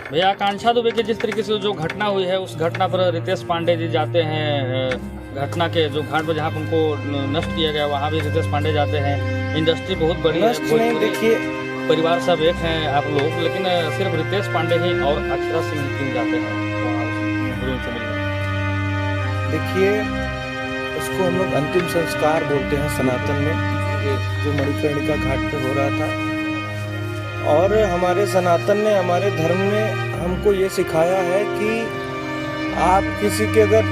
भैया आकांक्षा दुबे की जिस तरीके से जो घटना हुई है उस घटना पर रितेश पांडे जी जाते हैं, घटना के जो घाट पर जहाँ पर उनको नष्ट किया गया वहाँ भी रितेश पांडे जाते हैं। इंडस्ट्री बहुत बड़ी है, नहीं देखिए, परिवार सब एक हैं आप लोग, लेकिन सिर्फ रितेश पांडे ही और अक्षरा सिंह क्यों जाते हैं वहाँ उनसे मिलने? देखिए उसको हम लोग अंतिम संस्कार बोलते हैं सनातन में, जो मणिकर्णिका घाट पे हो रहा था। और हमारे सनातन ने, हमारे धर्म ने हमको ये सिखाया है कि आप किसी के अगर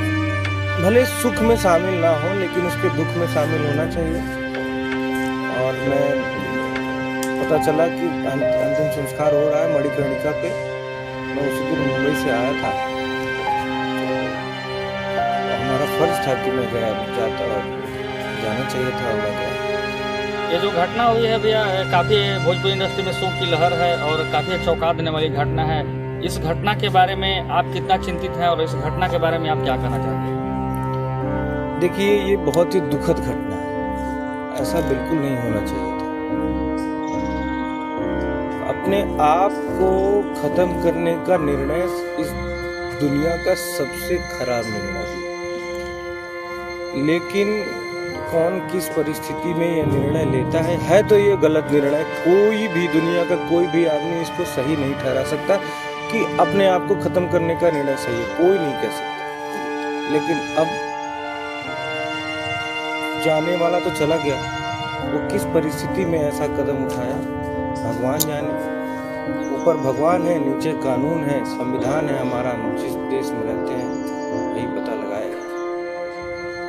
भले सुख में शामिल ना हो लेकिन उसके दुख में शामिल होना चाहिए। और मैं पता चला कि अंतिम संस्कार हो रहा है मणिकर्णिका पे। मैं उसी दिन मुंबई से आया था, तो हमारा फर्ज था कि मैं जाना चाहिए था और मैं गया। ये जो घटना हुई है भैया, काफ़ी भोजपुरी इंडस्ट्री में शोक की लहर है और काफ़ी चौंका देने वाली घटना है। इस घटना के बारे में आप कितना चिंतित हैं और इस घटना के बारे में आप क्या कहना चाहते हैं? देखिए ये बहुत ही दुखद घटना है, ऐसा बिल्कुल नहीं होना चाहिए था। अपने आप को खत्म करने का निर्णय इस दुनिया का सबसे खराब निर्णय है, लेकिन कौन किस परिस्थिति में यह निर्णय लेता है तो ये गलत निर्णय। कोई भी, दुनिया का कोई भी आदमी इसको सही नहीं ठहरा सकता कि अपने आप को खत्म करने का निर्णय सही है, कोई नहीं कह सकता। लेकिन अब जाने वाला तो चला गया, वो किस परिस्थिति में ऐसा कदम उठाया भगवान जाने। ऊपर भगवान है, नीचे कानून है, संविधान है हमारा, हम जिस देश में रहते हैं यही पता लगाएगा।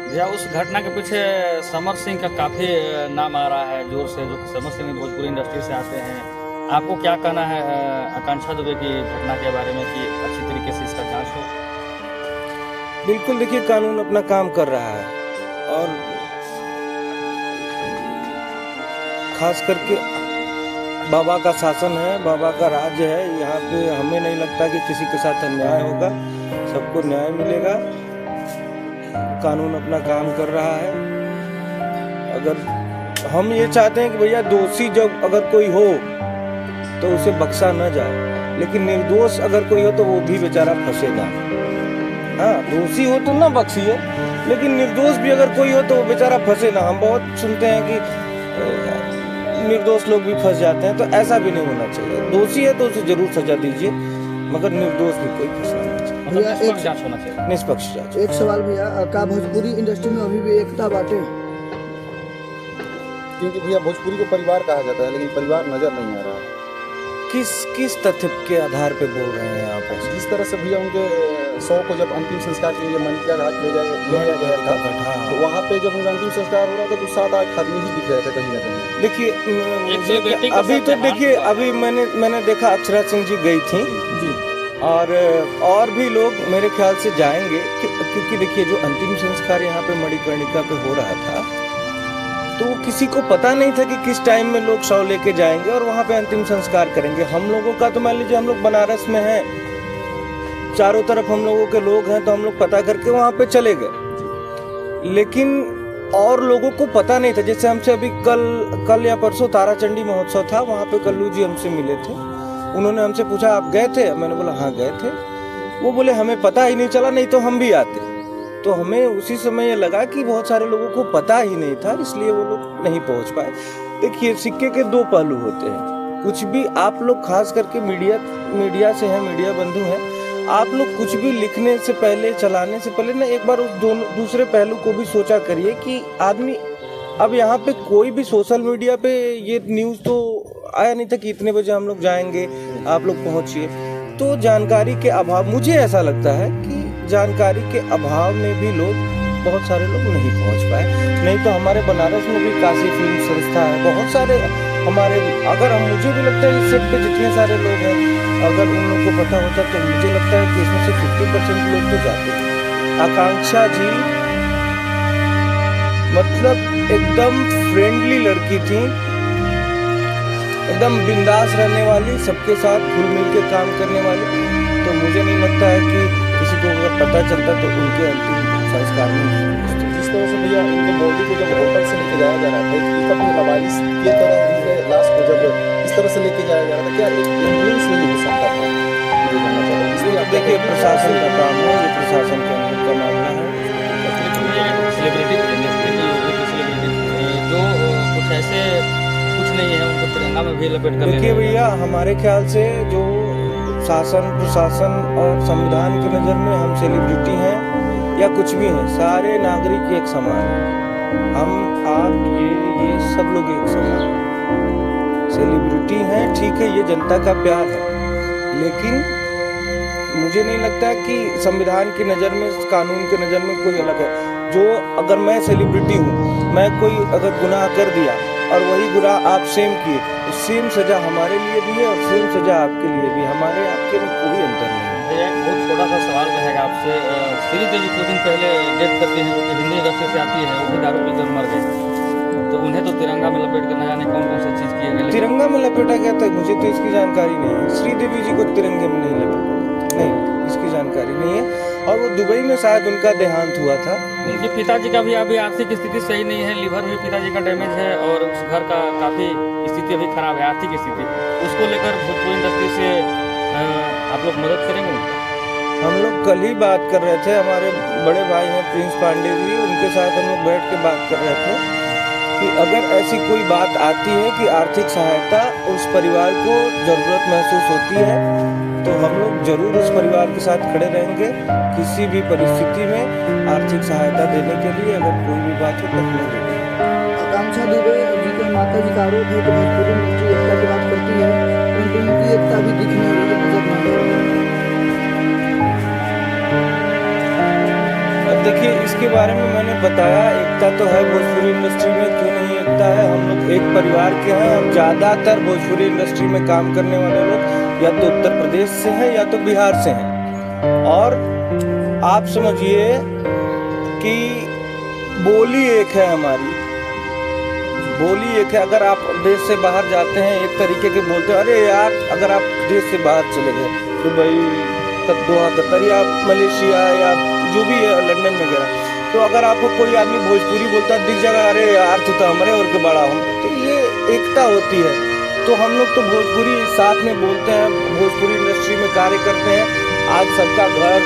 भैया उस घटना के पीछे समर सिंह का काफ़ी नाम आ रहा है जोर से, जो समर सिंह भोजपुरी इंडस्ट्री से आते हैं। आपको क्या कहना है आकांक्षा दुबे की घटना के बारे में कि अच्छी तरीके से इसका जांच हो? बिल्कुल, देखिए कानून अपना काम कर रहा है और खास करके बाबा का शासन है, बाबा का राज्य है। यहाँ पे हमें नहीं लगता कि किसी के साथ अन्याय होगा, सबको न्याय मिलेगा। कानून अपना काम कर रहा है। अगर हम ये चाहते हैं कि भैया दोषी जब अगर कोई हो तो उसे बख्शा न जाए, लेकिन निर्दोष अगर कोई हो तो वो भी बेचारा फंसेगा। हाँ, दोषी हो तो ना बख्शिए, लेकिन निर्दोष भी अगर कोई हो तो वो बेचारा फंसे ना। हम बहुत सुनते हैं कि निर्दोष लोग भी फंस जाते हैं, तो ऐसा भी नहीं होना चाहिए। दोषी है तो उसे जरूर सजा दीजिए, मगर निर्दोष भी कोई फंसना नहीं चाहिए। निष्पक्ष जांच होना चाहिए। निष्पक्ष जांच। एक सवाल भैया, का भोजपुरी इंडस्ट्री में अभी भी एकता बाटे? क्योंकि भैया भोजपुरी को परिवार कहा जाता है, लेकिन परिवार नजर नहीं आ रहा है। किस तथ्य के आधार पे बोल रहे हैं आप ऐसे? जिस तरह से भैया उनके शव को जब अंतिम संस्कार के लिए मणिकर्णिका घाट ले जाया गया था, तो वहाँ पे जब उनका अंतिम संस्कार हो रहा था तो 7-8 आदमी ही दिख रहे थे कहीं ना कहीं। देखिए अभी तो देखिए, अभी मैंने देखा अक्षरा सिंह जी गई थी जी, और भी लोग मेरे ख्याल से जाएंगे, क्योंकि देखिए जो अंतिम संस्कार यहाँ पे मणिकर्णिका पे हो रहा था तो किसी को पता नहीं था कि किस टाइम में लोग शव लेके जाएंगे और वहाँ पे अंतिम संस्कार करेंगे। हम लोगों का तो मान लीजिए हम लोग बनारस में हैं, चारों तरफ हम लोगों के लोग हैं, तो हम लोग पता करके वहाँ पे चले गए। लेकिन और लोगों को पता नहीं था। जैसे हमसे अभी कल या परसों ताराचंडी महोत्सव था, वहाँ पे कल्लू जी हमसे मिले थे। उन्होंने हमसे पूछा आप गए थे? मैंने बोला हाँ गए थे। वो बोले हमें पता ही नहीं चला, नहीं तो हम भी आते। तो हमें उसी समय ये लगा कि बहुत सारे लोगों को पता ही नहीं था, इसलिए वो लोग नहीं पहुंच पाए। देखिए सिक्के के दो पहलू होते हैं। कुछ भी आप लोग, खास करके मीडिया से हैं, मीडिया बंधु हैं, आप लोग कुछ भी लिखने से पहले, चलाने से पहले ना एक बार उस दूसरे पहलू को भी सोचा करिए कि आदमी, अब यहाँ पे कोई भी सोशल मीडिया पे ये न्यूज़ तो आया नहीं था कि इतने बजे हम लोग जाएंगे, आप लोग पहुँचिए। तो जानकारी के अभाव, मुझे ऐसा लगता है कि जानकारी के अभाव में भी बहुत सारे लोग नहीं पहुंच पाए। नहीं तो हमारे बनारस में भी काशी फिल्म संस्था है, बहुत सारे हमारे, अगर मुझे भी लगता है इस सेट पे जितने सारे लोग हैं, अगर उन लोगों को पता होता तो मुझे लगता है कि इसमें से 50% लोग तो जाते हैं। आकांक्षा जी मतलब एकदम फ्रेंडली लड़की थी, एकदम बिंदास रहने वाली, सबके साथ घुल मिल के काम करने वाली। तो मुझे नहीं लगता है कि किसी को अगर पता चलता तो उनके अंतिम संस्कार में जिस तरह से भैया उनके बॉडी को जब होटल से लेके जाया जा रहा था, एक अपनी लवारिस के तरह उनके लाश को जब इस तरह से लेके जाया जा रहा था, क्या एक एम्बुलेंस नहीं हो सकता था? ये प्रशासन का काम है, ये प्रशासन के अंदर का मामला है। सेलिब्रिटी इंडस्ट्री में हो गई सेलिब्रिटी जो कुछ ऐसे कुछ नहीं है उनको तिरंगा में भी लपेट कर देखिए भैया, हमारे ख्याल से जो शासन प्रशासन और संविधान की नज़र में हम सेलिब्रिटी हैं या कुछ भी हैं, सारे नागरिक एक समान हैं। हम आप ये सब लोग एक समान हैं। सेलिब्रिटी हैं, ठीक है, ये जनता का प्यार है, लेकिन मुझे नहीं लगता कि संविधान की नज़र में, कानून की नज़र में कोई अलग है। जो अगर मैं सेलिब्रिटी हूँ, मैं कोई अगर गुनाह कर दिया और वही गुनाह आप सेम किए, तो सेम सज़ा हमारे लिए भी है और सेम सज़ा आपके लिए भी। हमारे आपके में कोई अंतर नहीं है। भैया एक बहुत छोटा सा सवाल रहेगा आपसे। श्रीदेवी कुछ दिन पहले डेथ करती हैं, जो कि हिंदी इंडस्ट्री से आती है, वो भी दारू पीकर मर गए, तो उन्हें तो तिरंगा में लपेट कर न जाने कौन कौन सी चीज़ किए गए। तिरंगा में लपेटा गया था, मुझे तो इसकी जानकारी नहीं है। श्रीदेवी जी को तिरंगे में नहीं लपेटा, नहीं, इसकी जानकारी नहीं है। और वो दुबई में शायद उनका देहांत हुआ था। उनके पिताजी का भी अभी आर्थिक स्थिति सही नहीं है, लीवर भी पिताजी का डैमेज है और उस घर का काफ़ी स्थिति अभी खराब है, आर्थिक स्थिति। उसको लेकर भोजपुरी इंडस्ट्री से आप लोग मदद करेंगे? हम लोग कल ही बात कर रहे थे, हमारे बड़े भाई हैं प्रिंस पांडे जी, उनके साथ हम लोग बैठ के बात कर रहे थे कि अगर ऐसी कोई बात आती है कि आर्थिक सहायता उस परिवार को ज़रूरत महसूस होती है, तो हम लोग जरूर उस परिवार के साथ खड़े रहेंगे। किसी भी परिस्थिति में आर्थिक सहायता देने के लिए अगर कोई भी बात हो तो हम लोग देंगे। आकांक्षा दुबे जी के माता जी का आरोप है कि भोजपुरी इंडस्ट्री एकता की बात करती है, परंतु उनकी एकता भी दिख नहीं रही, नजर नहीं आ रही। अब देखिए, इसके बारे में मैंने बताया, एकता तो है भोजपुरी इंडस्ट्री में, क्यों नहीं एकता है। हम लोग एक परिवार के हैं। हम ज़्यादातर भोजपुरी इंडस्ट्री में काम करने वाले लोग या तो उत्तर प्रदेश से हैं या तो बिहार से हैं। और आप समझिए कि बोली एक है हमारी, बोली एक है। अगर आप देश से बाहर जाते हैं एक तरीके के बोलते हैं, अरे यार, अगर आप देश से बाहर चले गए, दुबई, दोहा, कतर या मलेशिया या जो भी है, लंदन वगैरह, तो अगर आपको कोई आदमी भोजपुरी बोलता है, दिख जाएगा, अरे यार तू तो हमारे और के बड़ा हूँ, तो ये एकता होती है। तो हम लोग तो भोजपुरी साथ में बोलते हैं, भोजपुरी इंडस्ट्री में कार्य करते हैं। आज सबका घर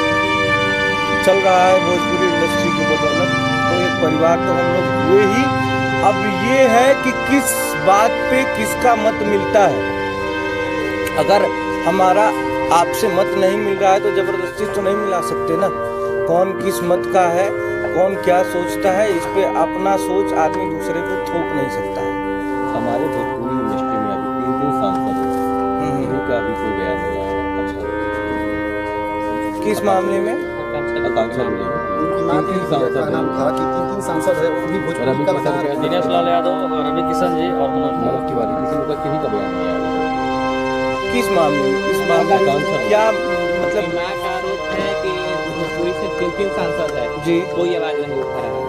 चल रहा है भोजपुरी इंडस्ट्री की बदौलत, तो एक परिवार तो हम लोग हुए ही। अब ये है कि किस बात पे किसका मत मिलता है। अगर हमारा आपसे मत नहीं मिल रहा है तो ज़बरदस्ती तो नहीं मिला सकते ना। कौन किस मत का है, कौन क्या सोचता है, इस पे अपना सोच आदमी दूसरे को थोप नहीं सकता है। हमारे भोजपुरी इंडस्ट्री में अभी 3 सांसद हैं, इन्हीं का भी कोई बयान नहीं आया। अच्छा, किस मामले में? आकांक्षा दुबे उनकी मां ने का नाम था कि 3 सांसद है, वो भी भोजपुरी का बताया गया। दिनेश लाल यादव और रवि किशन जी और मनोज तिवारी, किसी का बयान नहीं आया। किस मामले में? इस मामले में क्या मतलब? मां का आरोप है कि भोजपुरी से 3 सांसद है जी, कोई आवाज नहीं उठा रहा है।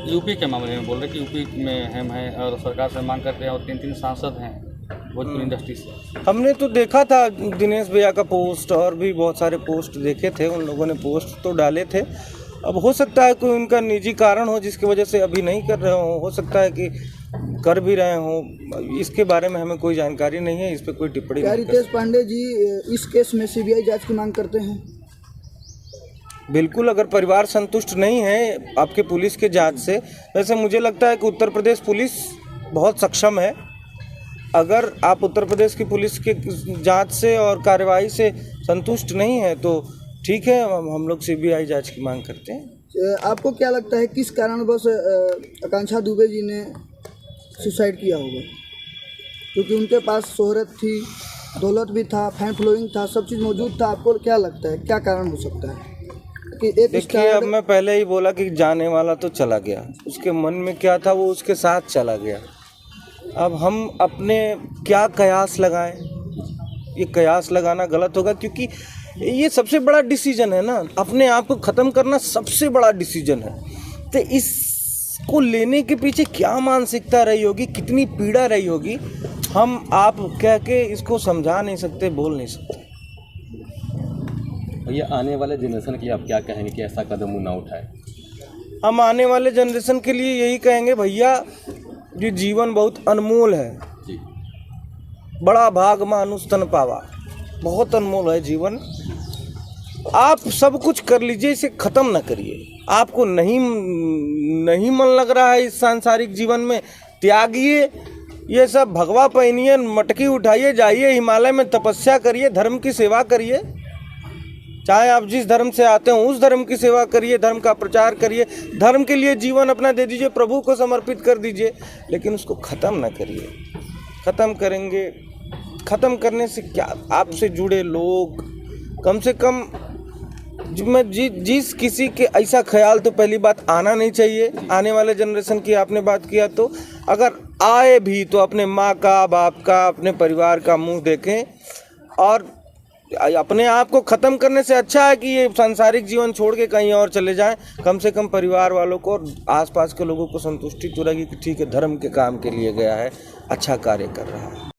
यूपी के मामले में बोल रहे कि यूपी में हम हैं और सरकार से मांग करते हैं और 3 सांसद हैं भोजपुरी इंडस्ट्री से। हमने तो देखा था दिनेश भैया का पोस्ट, और भी बहुत सारे पोस्ट देखे थे, उन लोगों ने पोस्ट तो डाले थे। अब हो सकता है कोई उनका निजी कारण हो जिसकी वजह से अभी नहीं कर रहे हो सकता है कि कर भी रहे हों। इसके बारे में हमें कोई जानकारी नहीं है, इस पर कोई टिप्पणी क्या नहीं कर रितेश पांडे जी इस केस में सीबीआई जांच की मांग करते हैं? बिल्कुल, अगर परिवार संतुष्ट नहीं है आपके पुलिस के जांच से, वैसे मुझे लगता है कि उत्तर प्रदेश पुलिस बहुत सक्षम है। अगर आप उत्तर प्रदेश की पुलिस के जांच से और कार्रवाई से संतुष्ट नहीं है तो ठीक है, हम लोग सीबीआई जांच की मांग करते हैं। आपको क्या लगता है किस कारणवश आकांक्षा दुबे जी ने सुसाइड किया होगा? क्योंकि उनके पास शोहरत थी, दौलत भी था, फैन फॉलोइंग था, सब चीज़ मौजूद था। आपको क्या लगता है क्या कारण हो सकता है कि एक देखिए, अब मैं पहले ही बोला कि जाने वाला तो चला गया, उसके मन में क्या था वो उसके साथ चला गया। अब हम अपने क्या कयास लगाएं? ये कयास लगाना गलत होगा, क्योंकि ये सबसे बड़ा डिसीजन है ना, अपने आप को ख़त्म करना सबसे बड़ा डिसीजन है। तो इसको लेने के पीछे क्या मानसिकता रही होगी, कितनी पीड़ा रही होगी, हम आप कह के इसको समझा नहीं सकते, बोल नहीं सकते। भैया, आने वाले जनरेशन के लिए आप क्या कहेंगे कि ऐसा कदम ना उठाए? हम आने वाले जनरेशन के लिए यही कहेंगे, भैया ये जीवन बहुत अनमोल है जी, बड़ा भाग मानुष तन पावा, बहुत अनमोल है जीवन। आप सब कुछ कर लीजिए, इसे ख़त्म ना करिए। आपको नहीं मन लग रहा है इस सांसारिक जीवन में, त्यागिए ये सब, भगवा पहनिए, मटकी उठाइए, जाइए हिमालय में तपस्या करिए, धर्म की सेवा करिए। चाहे आप जिस धर्म से आते हो उस धर्म की सेवा करिए, धर्म का प्रचार करिए, धर्म के लिए जीवन अपना दे दीजिए, प्रभु को समर्पित कर दीजिए, लेकिन उसको ख़त्म ना करिए। ख़त्म करेंगे, ख़त्म करने से क्या, आपसे जुड़े लोग कम से कम जिस किसी के ऐसा ख्याल तो पहली बात आना नहीं चाहिए। आने वाले जनरेशन की आपने बात किया, तो अगर आए भी तो अपने माँ का, बाप का, अपने परिवार का मुंह देखें, और अपने आप को ख़त्म करने से अच्छा है कि ये सांसारिक जीवन छोड़ के कहीं और चले जाएं। कम से कम परिवार वालों को और आसपास के लोगों को संतुष्टि तो रहेगी कि ठीक है, धर्म के काम के लिए गया है, अच्छा कार्य कर रहा है।